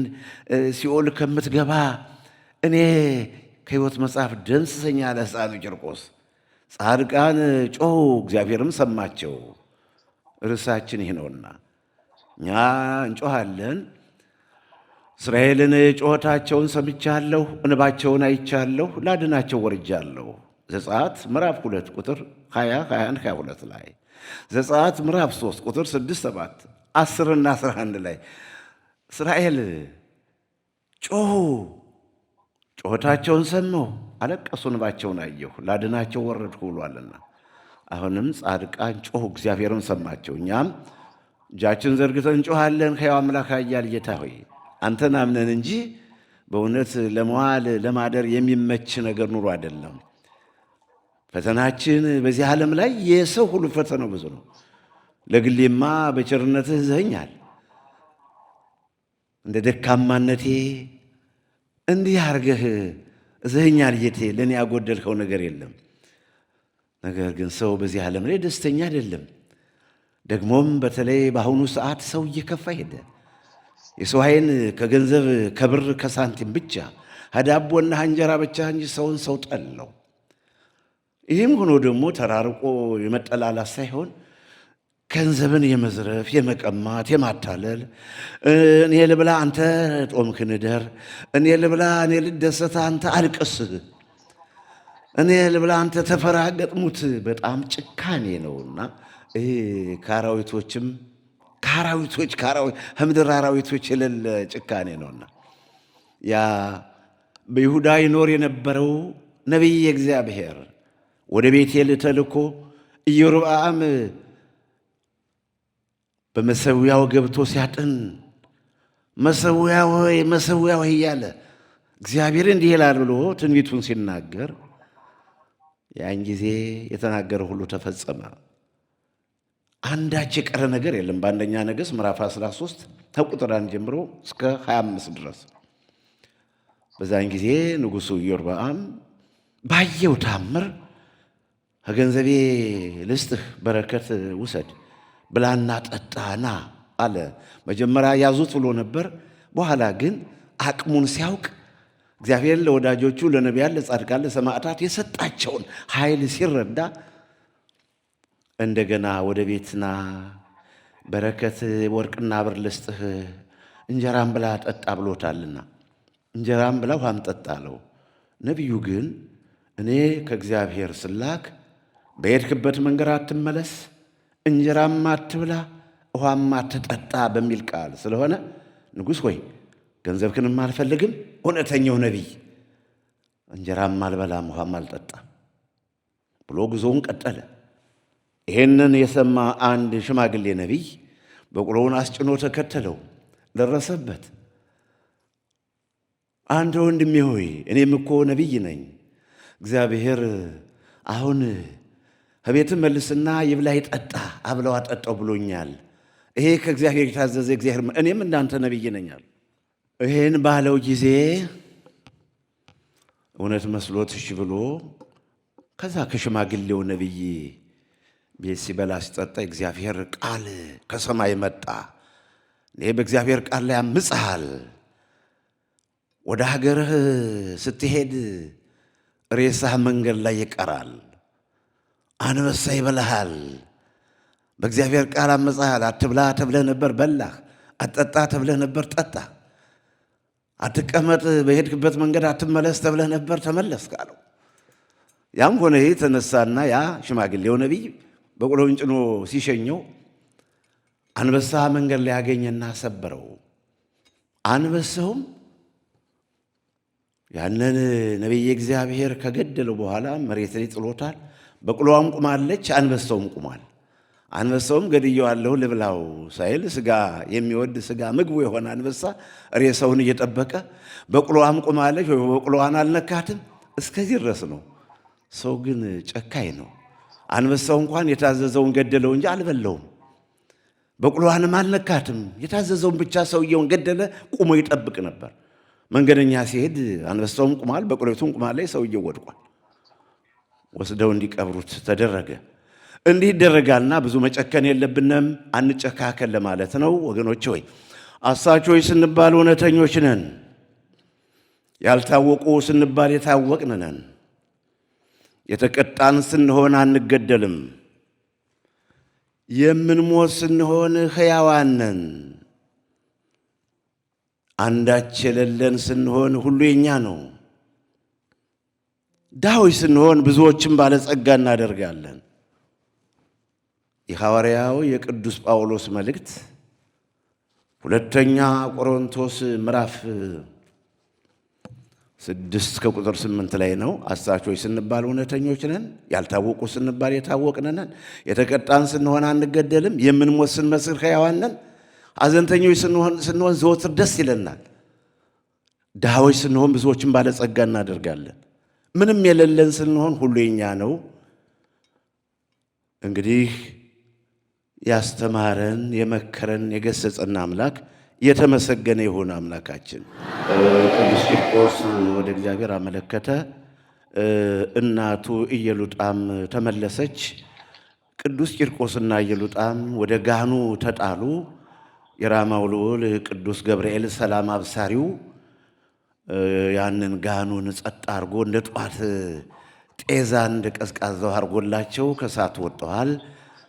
ሲኦል ከምትገባ እኔ ከሕይወት መጽሐፍ ደምስሰኝ አለ ሕፃኑ ቂርቆስ። ጻድቃን ጮኹ፣ እግዚአብሔርም ሰማቸው። ርዕሳችን ይህ ነውና እኛ እንጮኻለን። እስራኤልን ጩኸታቸውን ሰምቻለሁ፣ እንባቸውን አይቻለሁ፣ ላድናቸው ወርጃለሁ። ዘጸአት ምዕራፍ 2 ቁጥር 20፣ 21፣ 22 ላይ፣ ዘጸአት ምዕራፍ 3 ቁጥር 6፣ 7፣ 10 እና 11 ላይ እስራኤል ጮኹ፣ ጩኸታቸውን ሰማሁ፣ አለቀሱ፣ እንባቸውን አየሁ፣ ላድናቸው ወረድኩ ብሏልና አሁንም ጻድቃን ጮኹ፣ እግዚአብሔርን ሰማቸው። እኛም እጃችን ዘርግተን እንጮኻለን። ሕያው አምላክ ኃያል ጌታ ሆይ አንተን አምነን እንጂ በእውነት ለመዋል ለማደር የሚመች ነገር ኑሮ አይደለም። ፈተናችን በዚህ ዓለም ላይ የሰው ሁሉ ፈተናው ብዙ ነው። ለግሌማ በቸርነትህ ይዘኸኛል። እንደ ደካማነቴ እንዲህ አርገህ ይዘኸኛል ጌቴ፣ ለእኔ ያጎደልከው ነገር የለም። ነገር ግን ሰው በዚህ ዓለም ላይ ደስተኛ አይደለም። ደግሞም በተለይ በአሁኑ ሰዓት ሰው እየከፋ ሄደ። የሰው ኃይል ከገንዘብ ከብር ከሳንቲም ብቻ ከዳቦና እንጀራ ብቻ እንጂ ሰውን ሰው ጠላው። ይህም ሆኖ ደግሞ ተራርቆ የመጠላላት ሳይሆን ገንዘብን የመዝረፍ የመቀማት የማታለል፣ እኔ ልብላ አንተ ጦምህን እደር፣ እኔ ልብላ እኔ ልደሰት አንተ አልቅስ፣ እኔ ልብላ አንተ ተፈራገጥሙት በጣም ጭካኔ ነውና ከምድር አራዊቶች የሌለ ጭካኔ ነውና ያ በይሁዳ ይኖር የነበረው ነቢይ እግዚአብሔር ወደ ቤቴል ተልኮ ኢዮርብዓም በመሠዊያው ገብቶ ሲያጥን መሠዊያው ሆይ እያለ እግዚአብሔር እንዲህ ይላል ብሎ ትንቢቱን ሲናገር ያን ጊዜ የተናገረ ሁሉ ተፈጸመ። አንዳች የቀረ ነገር የለም። በአንደኛ ነገሥት ምዕራፍ 13 ከቁጥር 1 ጀምሮ እስከ 25 ድረስ በዛን ጊዜ ንጉሡ ኢዮርብዓም ባየው ታምር ከገንዘቤ ልስጥህ፣ በረከት ውሰድ፣ ብላና ጠጣና አለ። መጀመሪያ ያዙት ብሎ ነበር። በኋላ ግን አቅሙን ሲያውቅ እግዚአብሔር ለወዳጆቹ ለነቢያት፣ ለጻድቃን፣ ለሰማዕታት የሰጣቸውን ኃይል ሲረዳ እንደገና ወደ ቤትና በረከት ወርቅና ብር ልስጥህ፣ እንጀራም ብላ ጠጣ ብሎታልና እንጀራም ብላ ውሃም ጠጣ አለው። ነቢዩ ግን እኔ ከእግዚአብሔር ስላክ በሄድክበት መንገድ አትመለስ፣ እንጀራም አትብላ፣ ውሃም አትጠጣ በሚል ቃል ስለሆነ ንጉሥ ሆይ ገንዘብክንም አልፈልግም፣ እውነተኛው ነቢይ እንጀራም አልበላም ውሃም አልጠጣም ብሎ ጉዞውን ቀጠለ። ይህንን የሰማ አንድ ሽማግሌ ነቢይ በቅሎውን አስጭኖ ተከተለው፣ ደረሰበት። አንተ ወንድሜ ሆይ እኔም እኮ ነቢይ ነኝ። እግዚአብሔር አሁን ከቤት መልስና ይብላ ይጠጣ አብለው አጠጣው ብሎኛል። ይሄ ከእግዚአብሔር የታዘዘ እግዚአብሔር እኔም እንዳንተ ነቢይ ነኛል። ይሄን ባለው ጊዜ እውነት መስሎት እሺ ብሎ ከዛ ከሽማግሌው ነቢይ ቤት ሲበላ ሲጠጣ እግዚአብሔር ቃል ከሰማይ መጣ። እኔ በእግዚአብሔር ቃል ላይ አምፀሃል፣ ወደ ሀገርህ ስትሄድ ሬሳህ መንገድ ላይ ይቀራል፣ አንበሳ ይበላሃል። በእግዚአብሔር ቃል አምፀሃል። አትብላ ተብለህ ነበር በላህ፣ አትጠጣ ተብለህ ነበር ጠጣ፣ አትቀመጥ በሄድክበት መንገድ አትመለስ ተብለህ ነበር ተመለስክ አለው። ያም ሆነ ይህ ተነሳና ያ ሽማግሌው ነቢይ በቅሎውን ጭኖ ሲሸኘው አንበሳ መንገድ ላይ ያገኘና ሰበረው። አንበሳውም ያንን ነቢይ እግዚአብሔር ከገደለው በኋላ መሬት ላይ ጥሎታል። በቅሎዋም ቁማለች፣ አንበሳውም ቁሟል። አንበሳውም ገድየዋለሁ ልብላው ሳይል ስጋ የሚወድ ስጋ ምግቡ የሆነ አንበሳ ሬሳውን እየጠበቀ በቅሎዋም ቁማለች፣ በቅሎዋን አልነካትም። እስከዚህ ድረስ ነው። ሰው ግን ጨካኝ ነው። አንበሳው እንኳን የታዘዘውን ገደለው እንጂ አልበለውም። በቅሎዋንም አልነካትም። የታዘዘውን ብቻ ሰውየውን ገደለ። ቁሞ ይጠብቅ ነበር። መንገደኛ ሲሄድ አንበሳውም ቁሟል፣ በቅሎቱም ቁማለች፣ ሰውየው ወድቋል። ወስደው እንዲቀብሩት ተደረገ። እንዲህ ይደረጋልና ብዙ መጨከን የለብንም፣ አንጨካከል ለማለት ነው። ወገኖች ሆይ አሳቾች ስንባል እውነተኞች ነን። ያልታወቁ ስንባል የታወቅን ነን። የተቀጣን ስንሆን አንገደልም። የምንሞት ስንሆን ሕያዋን ነን። አንዳች የሌለን ስንሆን ሁሉ የኛ ነው። ድሆች ስንሆን ብዙዎችን ባለጸጋ እናደርጋለን። የሐዋርያው የቅዱስ ጳውሎስ መልእክት ሁለተኛ ቆሮንቶስ ምዕራፍ 6 ከቁጥር 8 ላይ ነው። አሳቾች ስንባል እውነተኞች ነን። ያልታወቁ ስንባል የታወቅን ነን። የተቀጣን ስንሆን አንገደልም። የምንሞት ስንመስል ሕያዋን ነን። ሐዘንተኞች ስንሆን ዘወትር ደስ ይለናል። ድሆች ስንሆን ብዙዎችን ባለጸጋ እናደርጋለን። ምንም የሌለን ስንሆን ሁሉ የኛ ነው። እንግዲህ ያስተማረን የመከረን የገሰጸን አምላክ የተመሰገነ ይሁን። አምላካችን ቅዱስ ቂርቆስ ወደ እግዚአብሔር አመለከተ። እናቱ ኢየሉጣም ተመለሰች። ቅዱስ ቂርቆስና ኢየሉጣም ወደ ጋኑ ተጣሉ። የራማው ልዑል ቅዱስ ገብርኤል ሰላም አብሳሪው ያንን ጋኑን ጸጥ አድርጎ እንደ ጧት ጤዛ እንደ ቀዝቃዛው አድርጎላቸው ከእሳት ወጥተዋል።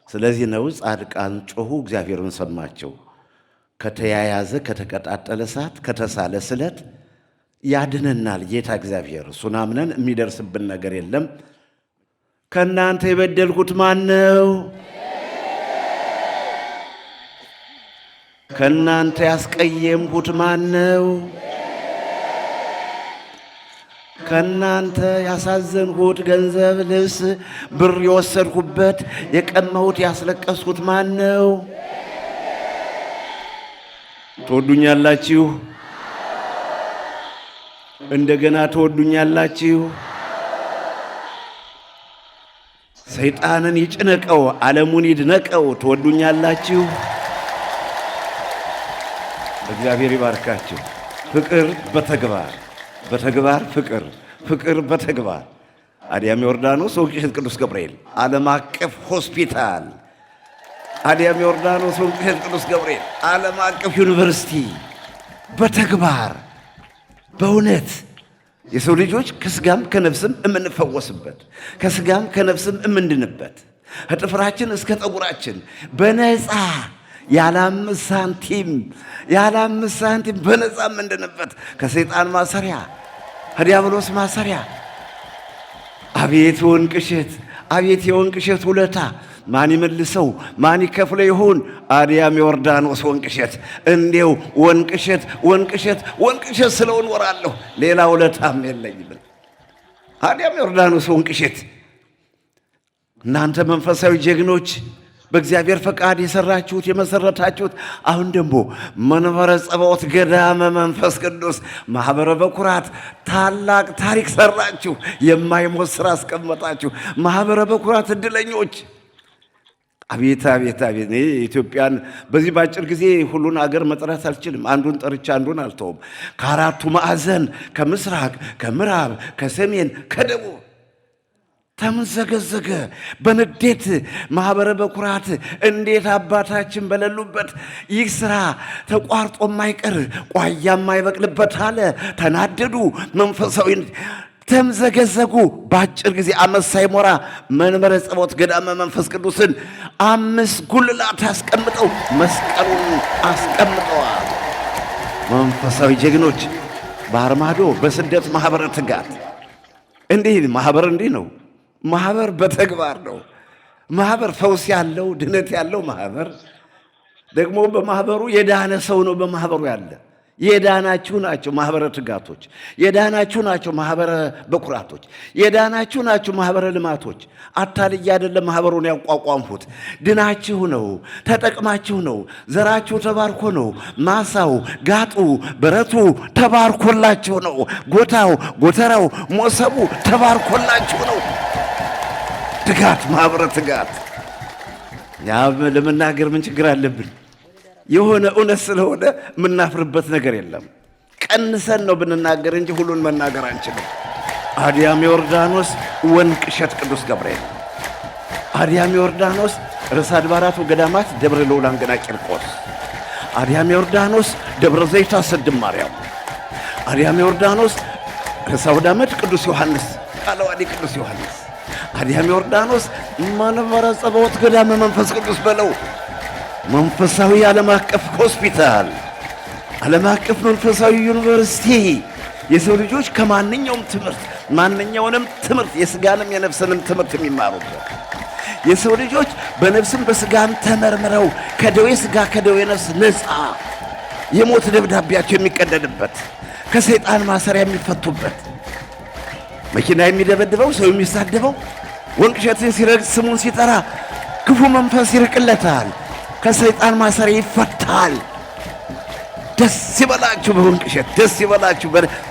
ስለዚህ ነው ጻድቃን ጮኹ፣ እግዚአብሔርን ሰማቸው። ከተያያዘ ከተቀጣጠለ እሳት ከተሳለ ስለት ያድነናል ጌታ እግዚአብሔር። እሱን አምነን የሚደርስብን ነገር የለም። ከእናንተ የበደልኩት ማን ነው? ከእናንተ ያስቀየምኩት ማን ነው? ከእናንተ ያሳዘንኩት ገንዘብ፣ ልብስ፣ ብር የወሰድኩበት የቀማሁት ያስለቀስኩት ማን ነው? ትወዱኛላችሁ? እንደገና ትወዱኛላችሁ? ሰይጣንን ይጭነቀው፣ ዓለሙን ይድነቀው። ትወዱኛላችሁ? እግዚአብሔር ይባርካችሁ። ፍቅር በተግባር በተግባር ፍቅር ፍቅር በተግባር አዲያም ዮርዳኖስ ወንቅሸት ቅዱስ ገብርኤል ዓለም አቀፍ ሆስፒታል፣ አዲያም ዮርዳኖስ ወንቅሸት ቅዱስ ገብርኤል ዓለም አቀፍ ዩኒቨርሲቲ በተግባር በእውነት የሰው ልጆች ከስጋም ከነፍስም የምንፈወስበት ከስጋም ከነፍስም የምንድንበት ከጥፍራችን እስከ ጠጉራችን በነፃ ያለ 5 ሳንቲም በነፃ የምንድንበት ከሰይጣን ማሰሪያ ከዲያብሎስ ማሰሪያ። አቤት ወንቅሸት፣ አቤት የወንቅሸት ውለታ! ማን ይመልሰው? ማን ይከፍለው ይሆን? አዲያም ዮርዳኖስ ወንቅሸት። እንዴው ወንቅሸት ወንቅሸት ወንቅሸት ስለው እኖራለሁ፣ ሌላ ውለታም የለኝም። አዲያም ዮርዳኖስ ወንቅሸት እናንተ መንፈሳዊ ጀግኖች በእግዚአብሔር ፈቃድ የሰራችሁት የመሰረታችሁት፣ አሁን ደግሞ መንበረ ጸባዖት ገዳመ መንፈስ ቅዱስ ማኅበረ በኩራት ታላቅ ታሪክ ሰራችሁ። የማይሞት ሥራ አስቀመጣችሁ። ማኅበረ በኩራት ዕድለኞች። አቤት አቤት አቤት! እኔ ኢትዮጵያን በዚህ በአጭር ጊዜ ሁሉን አገር መጥራት አልችልም። አንዱን ጠርቻ አንዱን አልተውም። ከአራቱ ማዕዘን ከምስራቅ፣ ከምዕራብ፣ ከሰሜን፣ ከደቡብ ተምዘገዘገ በንዴት ማኅበረ በኩራት እንዴት አባታችን በሌሉበት ይህ ሥራ ተቋርጦ የማይቀር ቋያ የማይበቅልበት አለ። ተናደዱ። መንፈሳዊ ተምዘገዘጉ። በአጭር ጊዜ ዓመት ሳይሞራ መንበረ ጸባዖት ገዳመ መንፈስ ቅዱስን 5 ጉልላት አስቀምጠው መስቀሉን አስቀምጠዋል። መንፈሳዊ ጀግኖች ባህር ማዶ በስደት ማኅበረ ትጋት እንዲህ ማኅበር እንዲህ ነው። ማኅበር በተግባር ነው። ማኅበር ፈውስ ያለው ድነት ያለው ማኅበር ደግሞ በማኅበሩ የዳነ ሰው ነው። በማኅበሩ ያለ የዳናችሁ ናቸው ማኅበረ ትጋቶች፣ የዳናችሁ ናቸው ማኅበረ በኩራቶች፣ የዳናችሁ ናቸው ማኅበረ ልማቶች። አታልዬ አይደለም ማኅበሩን ያቋቋምሁት። ድናችሁ ነው፣ ተጠቅማችሁ ነው። ዘራችሁ ተባርኮ ነው። ማሳው፣ ጋጡ፣ በረቱ ተባርኮላችሁ ነው። ጎታው፣ ጎተራው፣ ሞሰቡ ተባርኮላችሁ ነው። ትጋት ማኅበረ ትጋት። ያ ለመናገር ምን ችግር አለብን? የሆነ እውነት ስለሆነ የምናፍርበት ነገር የለም። ቀንሰን ነው ብንናገር እንጂ ሁሉን መናገር አንችልም። አዲያም ዮርዳኖስ ወንቅ እሸት ቅዱስ ገብርኤል፣ አዲያም ዮርዳኖስ ርዕሰ አድባራት ወገዳማት ደብረ ልዑላን ገና ቂርቆስ፣ አዲያም ዮርዳኖስ ደብረ ዘይት አሰድም ማርያም፣ አዲያም ዮርዳኖስ ርዕሰ አውደ ዓመት ቅዱስ ዮሐንስ ቃለዋዲ ቅዱስ ዮሐንስ፣ አዲያም ዮርዳኖስ መንበረ ጸባዖት ገዳመ መንፈስ ቅዱስ በለው። መንፈሳዊ ዓለም አቀፍ ሆስፒታል፣ ዓለም አቀፍ መንፈሳዊ ዩኒቨርሲቲ የሰው ልጆች ከማንኛውም ትምህርት ማንኛውንም ትምህርት የሥጋንም የነፍስንም ትምህርት የሚማሩበት የሰው ልጆች በነፍስም በሥጋም ተመርምረው ከደዌ ሥጋ ከደዌ ነፍስ ነፃ የሞት ደብዳቤያቸው የሚቀደድበት ከሰይጣን ማሰሪያ የሚፈቱበት መኪና የሚደበድበው ሰው የሚሳደበው ወንቅ እሸትን ሲረግጥ ስሙን ሲጠራ ክፉ መንፈስ ይርቅለታል፣ ከሰይጣን ማሰሪያ ይፈታል። ደስ ይበላችሁ በወንቅ እሸት፣ ደስ ይበላችሁ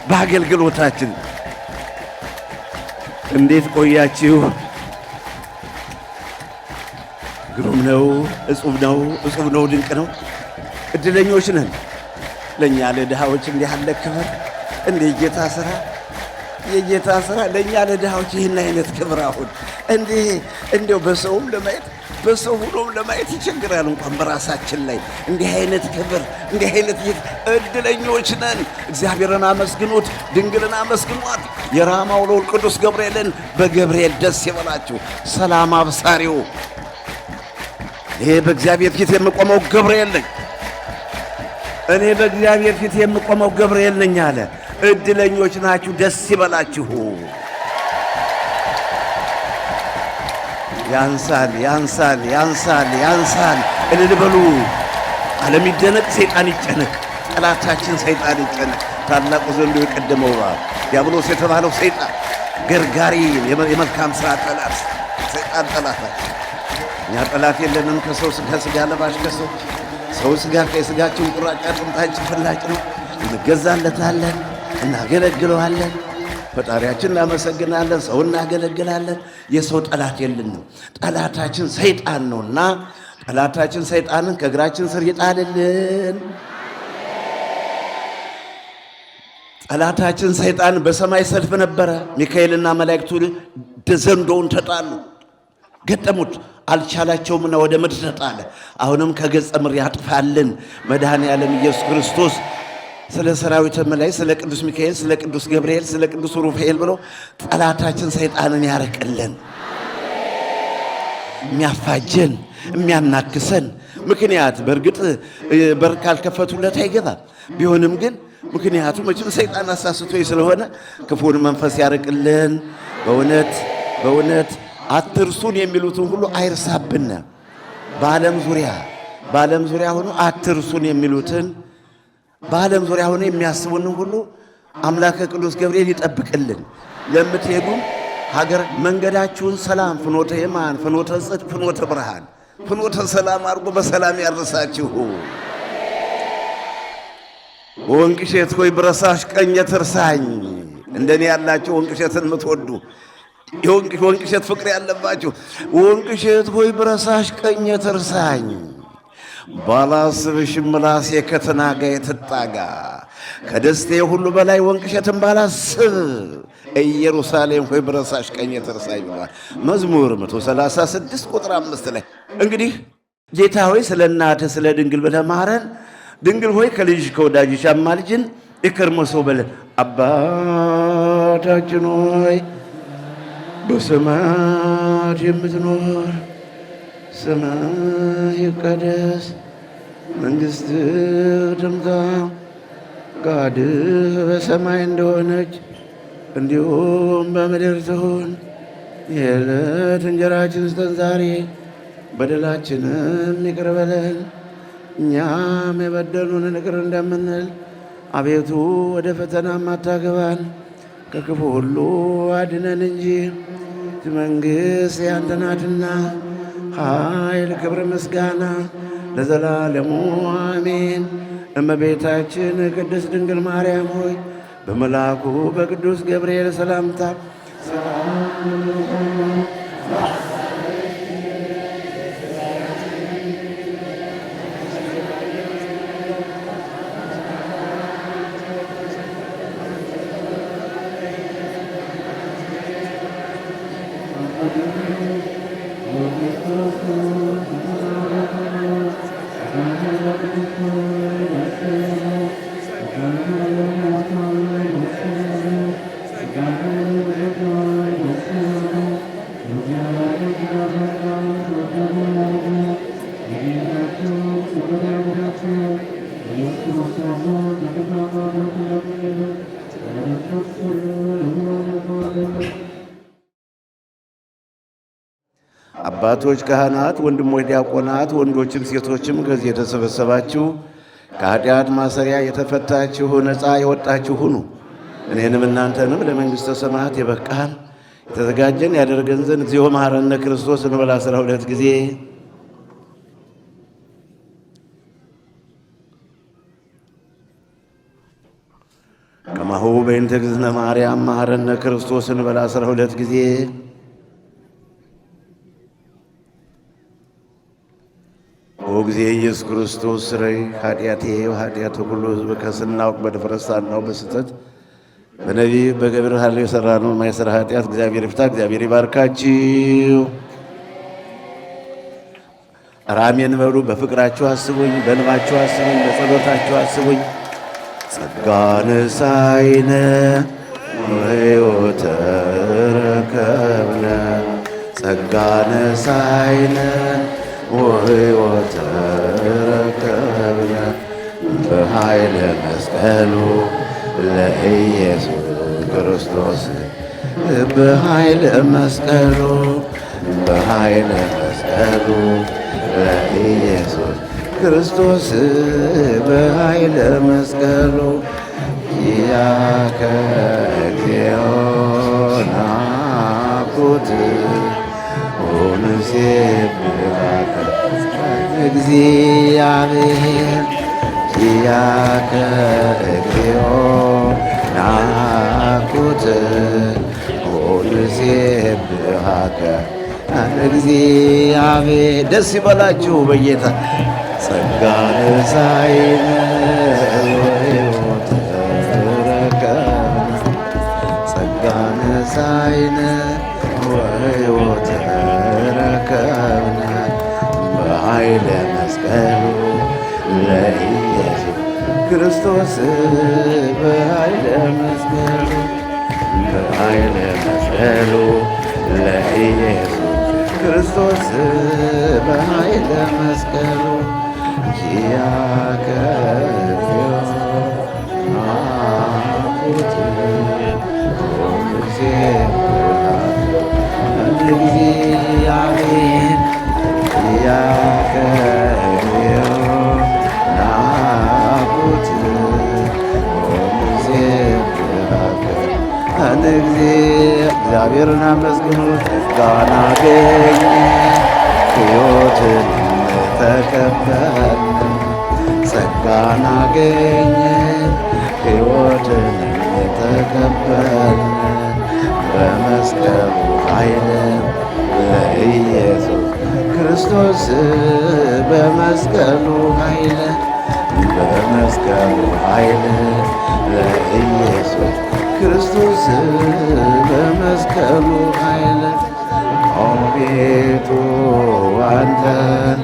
በአገልግሎታችን። እንዴት ቆያችሁ? ግሩም ነው፣ እጹብ ነው፣ እጹብ ነው፣ ድንቅ ነው። እድለኞች ነን። ለእኛ ለድሃዎች እንዲህ ያለ ክብር እንደ የጌታ ሥራ የጌታ ሥራ ለእኛ ለድሃዎች ይህን አይነት ክብር አሁን እንዲያው በሰውም ለማየት በሰው ሁሉም ለማየት ይቸግራል። እንኳን በራሳችን ላይ እንዲህ አይነት ክብር እንዲህ አይነት እድለኞች ነን። እግዚአብሔርን አመስግኑት፣ ድንግልን አመስግኗት። የራማው ልዑል ቅዱስ ገብርኤልን በገብርኤል ደስ ይበላችሁ፣ ሰላም አብሳሪው። ይሄ በእግዚአብሔር ፊት የምቆመው ገብርኤል ነኝ፣ እኔ በእግዚአብሔር ፊት የምቆመው ገብርኤል ነኝ አለ። እድለኞች ናችሁ፣ ደስ ይበላችሁ። ያንሳል ያንሳል ያንሳል ያንሳል። እልል በሉ። ዓለም ይደነቅ፣ ሰይጣን ይጨነቅ፣ ጠላታችን ሰይጣን ይጨነቅ። ታላቁ ዘንዶ የቀደመው ዲያብሎስ የተባለው ሰይጣን ገርጋሪ የመልካም ሥራ ጠላት ሰይጣን ጠላታችን። እኛ ጠላት የለንም ከሰው ከሥጋ ለባሽ ሰው ሥጋ ከሥጋችን ቁራጭ አጥንታችን ፍላጭ ነው። እንገዛለታለን፣ እናገለግለዋለን፣ ፈጣሪያችን እናመሰግናለን፣ ሰው እናገለግላለን። የሰው ጠላት የለንም። ጠላታችን ሰይጣን ነውና ጠላታችን ሰይጣንን ከእግራችን ስር ይጣልልን። ጠላታችን ሰይጣን በሰማይ ሰልፍ ነበረ። ሚካኤልና መላእክቱ ዘንዶውን ተጣሉ፣ ገጠሙት፣ አልቻላቸውምና ወደ ምድር ተጣለ። አሁንም ከገጸ ምድር ያጥፋልን መድኃኔ ዓለም ኢየሱስ ክርስቶስ። ስለ ሰራዊተ መላእክት፣ ስለ ቅዱስ ሚካኤል፣ ስለ ቅዱስ ገብርኤል፣ ስለ ቅዱስ ሩፋኤል ብሎ ጠላታችን ሰይጣንን ያርቅልን። የሚያፋጀን የሚያናክሰን ምክንያት በእርግጥ በር ካልከፈቱለት አይገባም። ቢሆንም ግን ምክንያቱ መቼም ሰይጣን አሳስቶኝ ስለሆነ ክፉን መንፈስ ያርቅልን። በእውነት አትርሱን የሚሉትን ሁሉ አይርሳብን። በዓለም ዙሪያ ሆኖ አትርሱን የሚሉትን በዓለም ዙሪያ ሆኖ የሚያስቡንን ሁሉ አምላከ ቅዱስ ገብርኤል ይጠብቅልን። ሀገር መንገዳችሁን ሰላም፣ ፍኖተ የማን፣ ፍኖተ ጽድቅ፣ ፍኖተ ብርሃን፣ ፍኖተ ሰላም አድርጎ በሰላም ያርሳችሁ። ወንቅሸት ሆይ ብረሳሽ ቀኜ ትርሳኝ። እንደኔ ያላችሁ ወንቅሸትን የምትወዱ የወንቅሸት ፍቅር ያለባችሁ ወንቅሸት ሆይ ብረሳሽ ቀኜ ትርሳኝ። ባላስብሽም ምላሴ ከተናጋ የትጣጋ ከደስቴ ሁሉ በላይ ወንቅሸትን ባላስብ ኢየሩሳሌም ሆይ ብረሳሽ ቀኜ ትርሳኝ ብሏል መዝሙር 136 ቁጥር 5 ላይ። እንግዲህ ጌታ ሆይ ስለ እናትህ ስለ ድንግል ብለህ ማረን። ድንግል ሆይ ከልጅሽ ከወዳጅሽ አማልጅን። የከርሞ ሰው በለን አባታችን ሆይ በሰማያት የምትኖር ስምህ ይቀደስ፣ መንግሥትህ ትምጣ፣ ፈቃድህ በሰማይ እንደሆነች እንዲሁም በምድር ትሁን። የዕለት እንጀራችንን ስጠን ዛሬ፣ በደላችንም ይቅር በለን እኛም የበደሉንን ይቅር እንደምንል። አቤቱ ወደ ፈተናም አታግባን ከክፉ ሁሉ አድነን እንጂ መንግሥት ያንተ ናትና፣ ኃይል፣ ክብር፣ ምስጋና ለዘላለሙ አሜን። እመቤታችን ቅድስት ድንግል ማርያም ሆይ በመልአኩ በቅዱስ ገብርኤል ሰላምታ አባቶች ካህናት፣ ወንድሞች ዲያቆናት፣ ወንዶችም ሴቶችም ከዚህ የተሰበሰባችሁ ከኃጢአት ማሰሪያ የተፈታችሁ ነፃ የወጣችሁ ሁኑ። እኔንም እናንተንም ለመንግሥተ ሰማያት የበቃን የተዘጋጀን ያደርገን ዘንድ እግዚኦ መሐረነ ክርስቶስ እንበል 12 ጊዜ። ከማሁ በእንተ እግዝእትነ ማርያም መሐረነ ክርስቶስ እንበል 12 ጊዜ። ኦ ጊዜ ኢየሱስ ክርስቶስ ስረይ ኃጢአቴ ወኃጢአተ ኩሉ ሕዝብ ከስናውቅ በድፍረት ሳናውቅ በስህተት በነቢብ በገብር ሀል የሠራነውን የማይሠራ ኃጢአት እግዚአብሔር ይፍታ። እግዚአብሔር ይባርካችሁ። ራሜን በሉ። በፍቅራችሁ አስቡኝ፣ በልባችሁ አስቡኝ፣ በጸሎታችሁ አስቡኝ። ጸጋነ ሳይነ ወሕይወተ ረከብነ ጸጋነ ሳይነ ወሕይወተ ረከብነ በኃይለ መስቀሉ ለኢየሱስ ክርስቶስ በኃይለ መስቀሉ በኃይለ መስቀሉ ለኢየሱስ ክርስቶስ በኃይለ መስቀሉ ያከ እግዚኦ ናኩት ወንሴብሐከ እግዚአብሔር ያከ እግዚኦ ናኩት ወንሴብሐከ እግዚአብሔር። ደስ ይበላችሁ በጌታ ጸጋነ ሳይነ ወሕይወተ ረከብነ ጸጋነ ሳይነ ወሕይወተ ረከብነ በኃይለ መስቀሉ ለኢየሱስ ክርስቶስ በኃይለ መስቀሉ በኃይለ መስቀሉ ለኢየሱስ ክርስቶስ በኃይለ መስቀሉ ኪያከ እግዚአብሔር ያከ ናኩት እግዚአብሔርን ሕይወትንም ተቀበልን፣ ጸጋን አገኘን፣ ሕይወትንም ተቀበልን። በመስቀሉ ኃይል ለኢየሱስ ክርስቶስ በመስቀሉ ኃይል በመስቀሉ ኃይል ለኢየሱስ ክርስቶስ በመስቀሉ ኃይል አቤቱ አንተን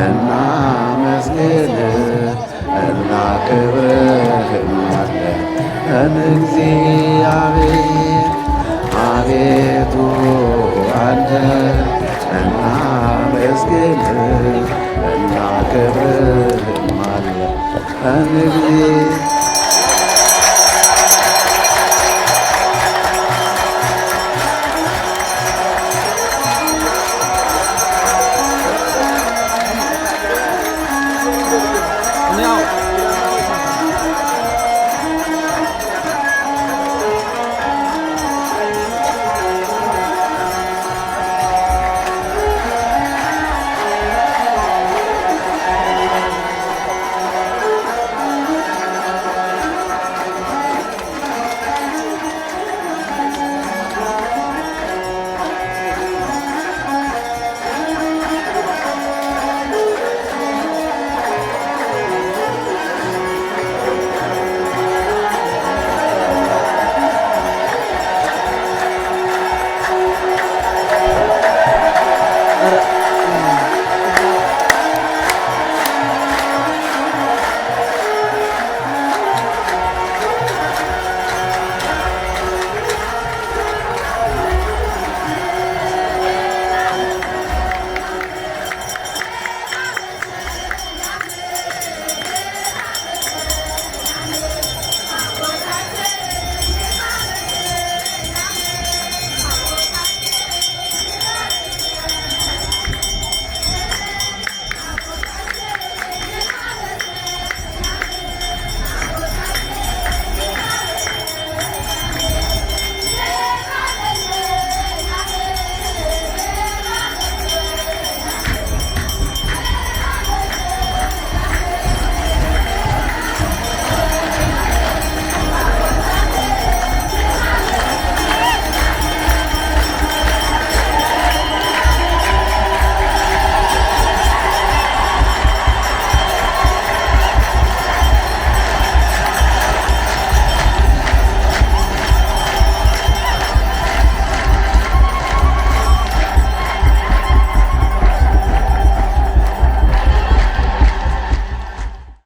እናመስግንህ እናክብርህማለን እግዚአብሔር አቤቱ አንተን እናመስግንህ እናክብርህማለን